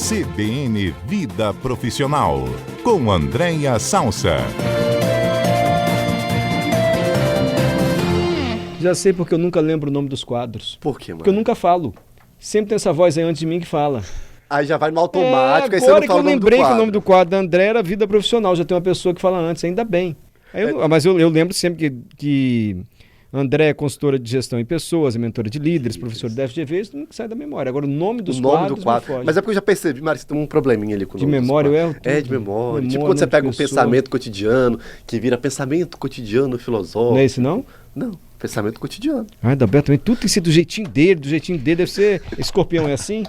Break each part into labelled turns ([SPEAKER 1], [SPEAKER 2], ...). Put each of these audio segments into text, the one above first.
[SPEAKER 1] CBN Vida Profissional, com Andréia Salsa.
[SPEAKER 2] Já sei porque eu nunca lembro o nome dos quadros.
[SPEAKER 3] Por quê, mano?
[SPEAKER 2] Porque eu nunca falo. Sempre tem essa voz aí antes de mim que fala.
[SPEAKER 3] Aí já vai no automático, aí você
[SPEAKER 2] agora
[SPEAKER 3] não
[SPEAKER 2] que eu
[SPEAKER 3] fala o nome do
[SPEAKER 2] lembrei que o
[SPEAKER 3] quadro.
[SPEAKER 2] nome do quadro da André era Vida Profissional. Já tem uma pessoa que fala antes, ainda bem. Mas eu lembro sempre que André é consultora de gestão em pessoas, é mentora de líderes, professor da FGV, isso nunca sai da memória. Agora o nome dos quadros me foge.
[SPEAKER 3] Mas é porque eu já percebi, Mari, você tem um probleminha ali com o
[SPEAKER 2] De
[SPEAKER 3] nome dos
[SPEAKER 2] memória eu
[SPEAKER 3] quadros.
[SPEAKER 2] erro tudo.
[SPEAKER 3] É, de memória. Tipo
[SPEAKER 2] Memória,
[SPEAKER 3] quando você
[SPEAKER 2] nome
[SPEAKER 3] pega
[SPEAKER 2] de
[SPEAKER 3] um
[SPEAKER 2] pessoa.
[SPEAKER 3] pensamento cotidiano, que vira pensamento cotidiano filosófico.
[SPEAKER 2] Não é esse não?
[SPEAKER 3] Não, pensamento cotidiano.
[SPEAKER 2] Ah, Adalberto, também tudo tem que ser do jeitinho dele deve ser... Escorpião é assim?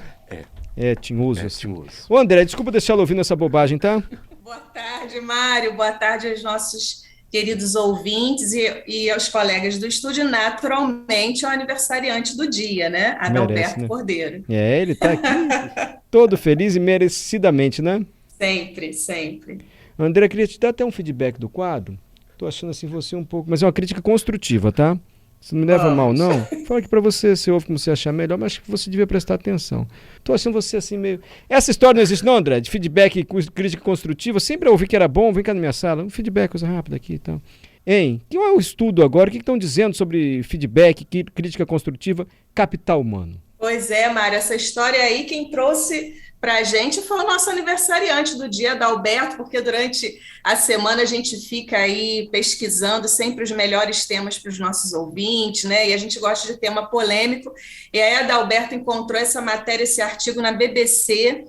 [SPEAKER 2] É tinhoso assim.
[SPEAKER 3] Tinhoso.
[SPEAKER 2] Ô André, desculpa deixá-lo ouvindo essa bobagem, tá?
[SPEAKER 4] Boa tarde, Mário. Boa tarde aos nossos queridos ouvintes e aos colegas do estúdio. Naturalmente, ao aniversariante do dia, né? Adalberto, né? Cordeiro.
[SPEAKER 2] Ele tá aqui todo feliz e merecidamente, né?
[SPEAKER 4] Sempre, sempre.
[SPEAKER 2] André, queria te dar até um feedback do quadro. Tô achando assim você um pouco... Mas é uma crítica construtiva, tá? Você não me leva mal, não? Fala aqui pra você, você ouve como você achar melhor, mas acho que você devia prestar atenção. Tô achando você assim meio... Essa história não existe não, André? De feedback e crítica construtiva. Sempre eu ouvi que era bom, vem cá na minha sala. Um feedback, coisa rápida aqui e tal. Hein? Que é o estudo agora? O que estão dizendo sobre feedback, crítica construtiva, capital humano?
[SPEAKER 4] Pois é, Mário, essa história aí quem trouxe para a gente foi o nosso aniversariante do dia, Adalberto, porque durante a semana a gente fica aí pesquisando sempre os melhores temas para os nossos ouvintes, né? E a gente gosta de tema polêmico. E aí Adalberto encontrou essa matéria, esse artigo na BBC,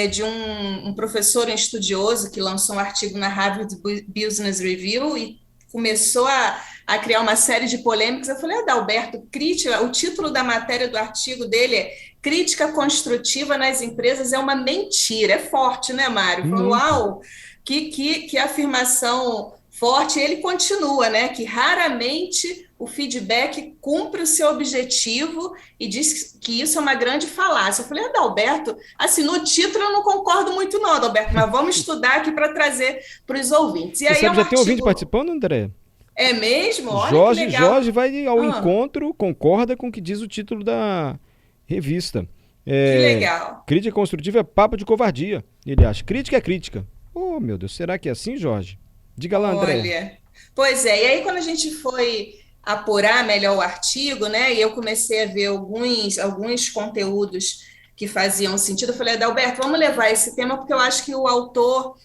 [SPEAKER 4] de um professor, um estudioso, que lançou um artigo na Harvard Business Review e começou a criar uma série de polêmicas. Eu falei, Adalberto, crítica, o título da matéria do artigo dele é Crítica Construtiva nas Empresas é uma Mentira. É forte, né, Mário? Falei, uau, que afirmação forte. E ele continua, né, que raramente o feedback cumpre o seu objetivo e diz que isso é uma grande falácia. Eu falei, Adalberto, assim, no título eu não concordo muito não, Adalberto, mas vamos estudar aqui para trazer para os ouvintes. E aí
[SPEAKER 2] já tem ouvinte participando, André?
[SPEAKER 4] É mesmo? Olha
[SPEAKER 2] Jorge,
[SPEAKER 4] que legal.
[SPEAKER 2] Jorge vai ao encontro, concorda com o que diz o título da revista.
[SPEAKER 4] Que legal.
[SPEAKER 2] Crítica construtiva é papo de covardia. Ele acha. Crítica é crítica. Oh, meu Deus, será que é assim, Jorge? Diga lá, André.
[SPEAKER 4] Olha, pois é, e aí quando a gente foi apurar melhor o artigo, né, e eu comecei a ver alguns conteúdos que faziam sentido, eu falei, Adalberto, vamos levar esse tema, porque eu acho que o autor,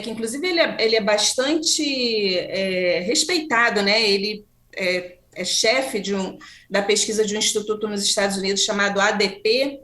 [SPEAKER 4] que inclusive ele é bastante respeitado, né, ele é chefe da pesquisa de um instituto nos Estados Unidos chamado ADP,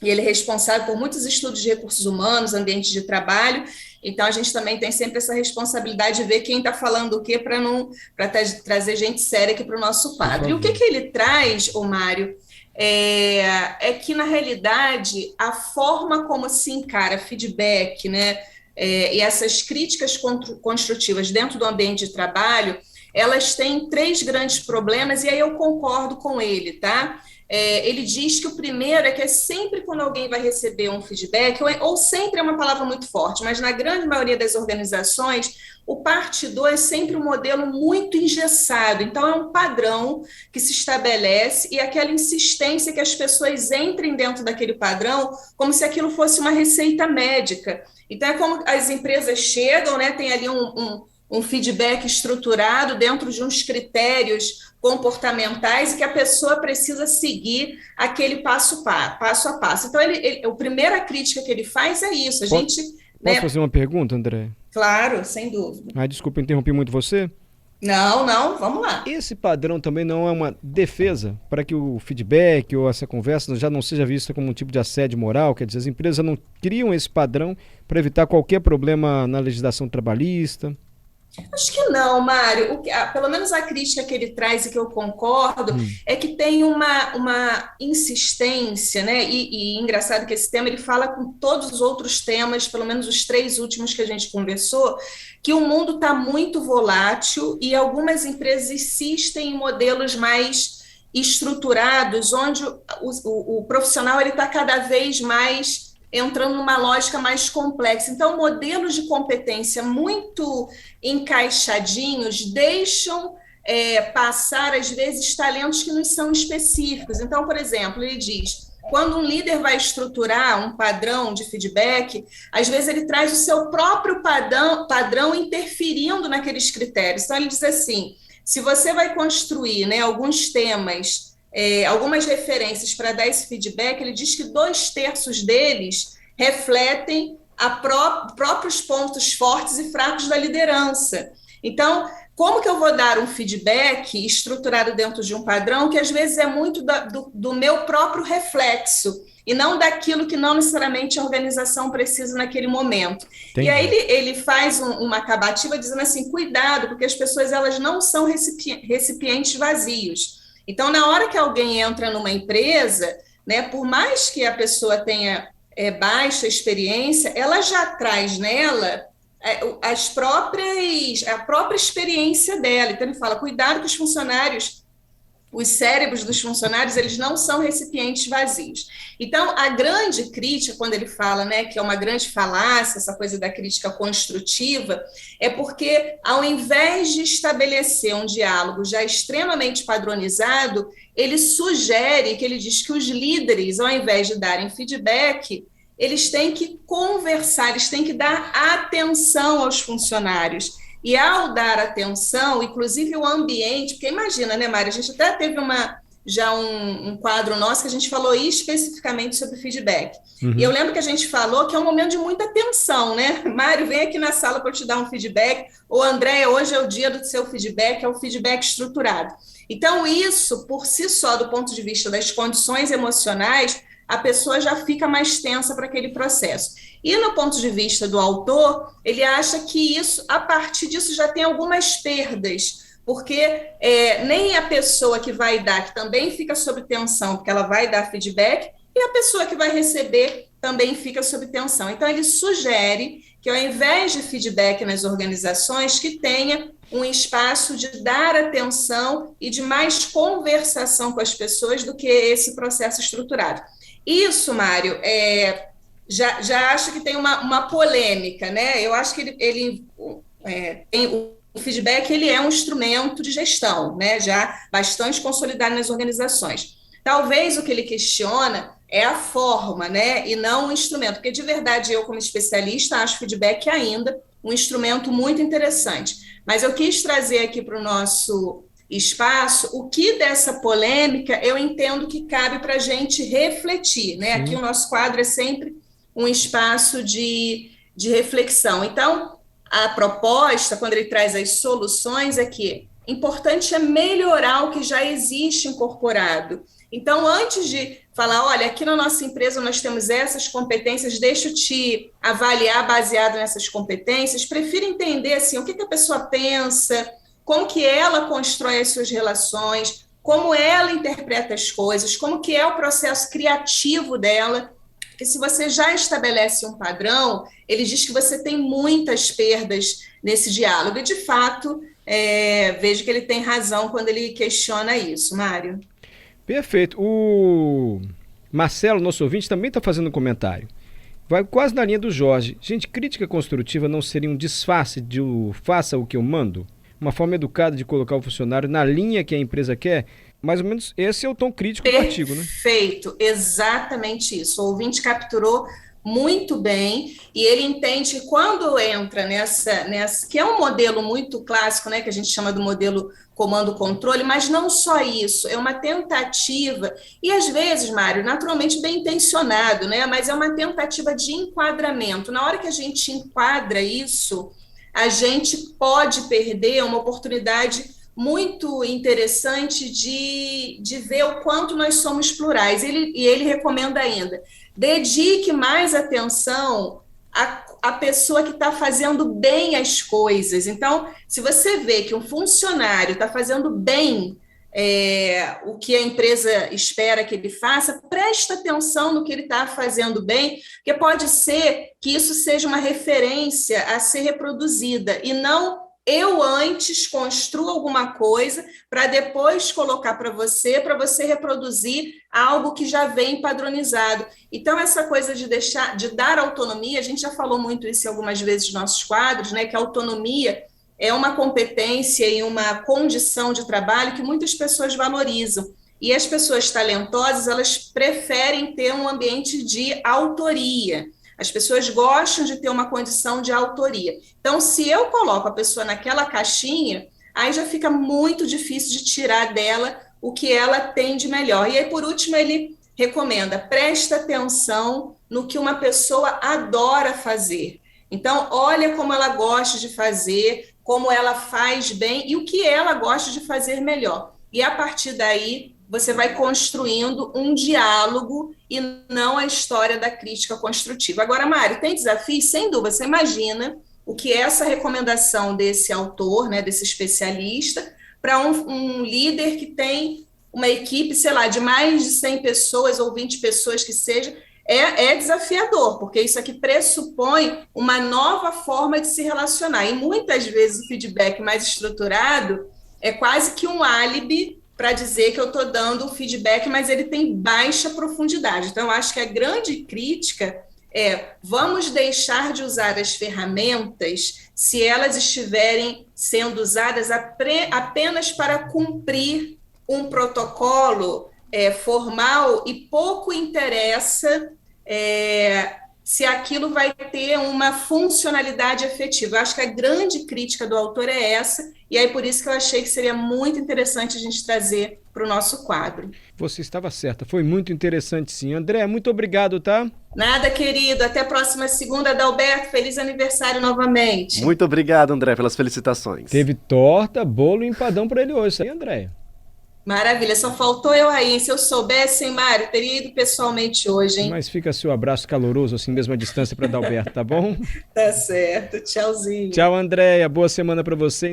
[SPEAKER 4] e ele é responsável por muitos estudos de recursos humanos, ambiente de trabalho. Então, a gente também tem sempre essa responsabilidade de ver quem está falando o quê para trazer gente séria aqui para o nosso quadro. E o que ele traz, Mário, é que, na realidade, a forma como se encara feedback, né, e essas críticas construtivas dentro do ambiente de trabalho, elas têm 3 grandes problemas, e aí eu concordo com ele, tá? Ele diz que o primeiro é que sempre quando alguém vai receber um feedback, ou sempre é uma palavra muito forte, mas na grande maioria das organizações, o partidor é sempre um modelo muito engessado. Então, é um padrão que se estabelece e aquela insistência que as pessoas entrem dentro daquele padrão como se aquilo fosse uma receita médica. Então, é como as empresas chegam, né, tem ali um feedback estruturado dentro de uns critérios comportamentais e que a pessoa precisa seguir aquele passo a passo. Então, a primeira crítica que ele faz é isso.
[SPEAKER 2] Posso fazer uma pergunta, André?
[SPEAKER 4] Claro, sem dúvida.
[SPEAKER 2] Desculpa, interrompi muito você.
[SPEAKER 4] Não, vamos lá.
[SPEAKER 2] Esse padrão também não é uma defesa para que o feedback ou essa conversa já não seja vista como um tipo de assédio moral? Quer dizer, as empresas não criam esse padrão para evitar qualquer problema na legislação trabalhista?
[SPEAKER 4] Acho que não, Mário. Pelo menos a crítica que ele traz e que eu concordo é que tem uma insistência, né? E engraçado que esse tema ele fala com todos os outros temas, pelo menos os 3 últimos que a gente conversou, que o mundo está muito volátil e algumas empresas insistem em modelos mais estruturados, onde o profissional está cada vez mais entrando numa lógica mais complexa. Então, modelos de competência muito encaixadinhos deixam passar, às vezes, talentos que nos são específicos. Então, por exemplo, ele diz, quando um líder vai estruturar um padrão de feedback, às vezes ele traz o seu próprio padrão interferindo naqueles critérios. Então, ele diz assim, se você vai construir, né, alguns temas, algumas referências para dar esse feedback, ele diz que 2/3 deles refletem próprios pontos fortes e fracos da liderança. Então, como que eu vou dar um feedback estruturado dentro de um padrão que às vezes é muito do meu próprio reflexo e não daquilo que não necessariamente a organização precisa naquele momento? Entendi. E aí ele faz uma acabativa dizendo assim, cuidado, porque as pessoas elas não são recipientes vazios. Então, na hora que alguém entra numa empresa, né, por mais que a pessoa tenha baixa experiência, ela já traz nela a própria experiência dela. Então, ele fala, cuidado que os funcionários, os cérebros dos funcionários, eles não são recipientes vazios. Então, a grande crítica, quando ele fala, né, que é uma grande falácia, essa coisa da crítica construtiva, é porque, ao invés de estabelecer um diálogo já extremamente padronizado, ele sugere, que ele diz que os líderes, ao invés de darem feedback, eles têm que conversar, eles têm que dar atenção aos funcionários. E ao dar atenção, inclusive o ambiente, porque imagina, né, Mário, a gente até teve um quadro nosso que a gente falou especificamente sobre feedback. Uhum. E eu lembro que a gente falou que é um momento de muita tensão, né? Mário, vem aqui na sala para eu te dar um feedback, ou Andréia, hoje é o dia do seu feedback, é o feedback estruturado. Então, isso, por si só, do ponto de vista das condições emocionais, a pessoa já fica mais tensa para aquele processo. E no ponto de vista do autor, ele acha que isso, a partir disso, já tem algumas perdas, porque nem a pessoa que vai dar, que também fica sob tensão, porque ela vai dar feedback, e a pessoa que vai receber também fica sob tensão. Então, ele sugere que, ao invés de feedback nas organizações, que tenha um espaço de dar atenção e de mais conversação com as pessoas do que esse processo estruturado. Isso, Mário, já acho que tem uma polêmica, né? Eu acho que ele tem o feedback, ele é um instrumento de gestão, né? Já bastante consolidado nas organizações. Talvez o que ele questiona é a forma, né? E não o instrumento, porque de verdade eu, como especialista, acho o feedback ainda um instrumento muito interessante. Mas eu quis trazer aqui para o nosso espaço o que dessa polêmica eu entendo que cabe para a gente refletir, né? Aqui o nosso quadro é sempre um espaço de reflexão. Então, a proposta, quando ele traz as soluções, é que importante é melhorar o que já existe incorporado. Então, antes de falar, olha, aqui na nossa empresa nós temos essas competências, deixa eu te avaliar baseado nessas competências, prefiro entender assim, o que a pessoa pensa, como que ela constrói as suas relações, como ela interpreta as coisas, como que é o processo criativo dela, porque se você já estabelece um padrão, ele diz que você tem muitas perdas nesse diálogo, e de fato, vejo que ele tem razão quando ele questiona isso, Mário.
[SPEAKER 2] Perfeito. O Marcelo, nosso ouvinte, também está fazendo um comentário. Vai quase na linha do Jorge. Gente, crítica construtiva não seria um disfarce de faça o que eu mando? Uma forma educada de colocar o funcionário na linha que a empresa quer? Mais ou menos esse é o tom crítico do artigo, né?
[SPEAKER 4] Perfeito, exatamente isso. O ouvinte capturou muito bem, e ele entende que quando entra nessa que é um modelo muito clássico, né, que a gente chama do modelo comando-controle, mas não só isso, é uma tentativa, e às vezes, Mário, naturalmente bem intencionado, né, mas é uma tentativa de enquadramento. Na hora que a gente enquadra isso, a gente pode perder uma oportunidade muito interessante de ver o quanto nós somos plurais. E ele recomenda ainda, dedique mais atenção à pessoa que está fazendo bem as coisas. Então, se você vê que um funcionário está fazendo bem o que a empresa espera que ele faça, presta atenção no que ele está fazendo bem, porque pode ser que isso seja uma referência a ser reproduzida, e não eu antes construo alguma coisa para depois colocar para você reproduzir algo que já vem padronizado. Então, essa coisa de dar autonomia, a gente já falou muito isso algumas vezes nos nossos quadros, né, que a autonomia é uma competência e uma condição de trabalho que muitas pessoas valorizam. E as pessoas talentosas, elas preferem ter um ambiente de autoria. As pessoas gostam de ter uma condição de autoria. Então, se eu coloco a pessoa naquela caixinha, aí já fica muito difícil de tirar dela o que ela tem de melhor. E aí, por último, ele recomenda, presta atenção no que uma pessoa adora fazer. Então, olha como ela gosta de fazer, como ela faz bem e o que ela gosta de fazer melhor. E a partir daí, você vai construindo um diálogo e não a história da crítica construtiva. Agora, Mário, tem desafios? Sem dúvida. Você imagina o que é essa recomendação desse autor, né, desse especialista, para um líder que tem uma equipe, sei lá, de mais de 100 pessoas ou 20 pessoas que seja, é desafiador, porque isso aqui pressupõe uma nova forma de se relacionar. E muitas vezes o feedback mais estruturado é quase que um álibi para dizer que eu estou dando o feedback, mas ele tem baixa profundidade. Então, eu acho que a grande crítica é: vamos deixar de usar as ferramentas se elas estiverem sendo usadas apenas para cumprir um protocolo formal e pouco interessa se aquilo vai ter uma funcionalidade efetiva. Eu acho que a grande crítica do autor é essa, e aí por isso que eu achei que seria muito interessante a gente trazer para o nosso quadro.
[SPEAKER 2] Você estava certa, foi muito interessante sim. André, muito obrigado, tá?
[SPEAKER 4] Nada, querido. Até a próxima segunda, Adalberto. Feliz aniversário novamente.
[SPEAKER 3] Muito obrigado, André, pelas felicitações.
[SPEAKER 2] Teve torta, bolo e empadão para ele hoje, hein, André?
[SPEAKER 4] Maravilha, só faltou eu aí. Se eu soubesse, hein, Mário, teria ido pessoalmente hoje, hein?
[SPEAKER 2] Mas fica seu abraço caloroso, assim mesmo à distância, para Adalberto, tá bom?
[SPEAKER 4] Tá certo. Tchauzinho.
[SPEAKER 2] Tchau, Andréia. Boa semana para você.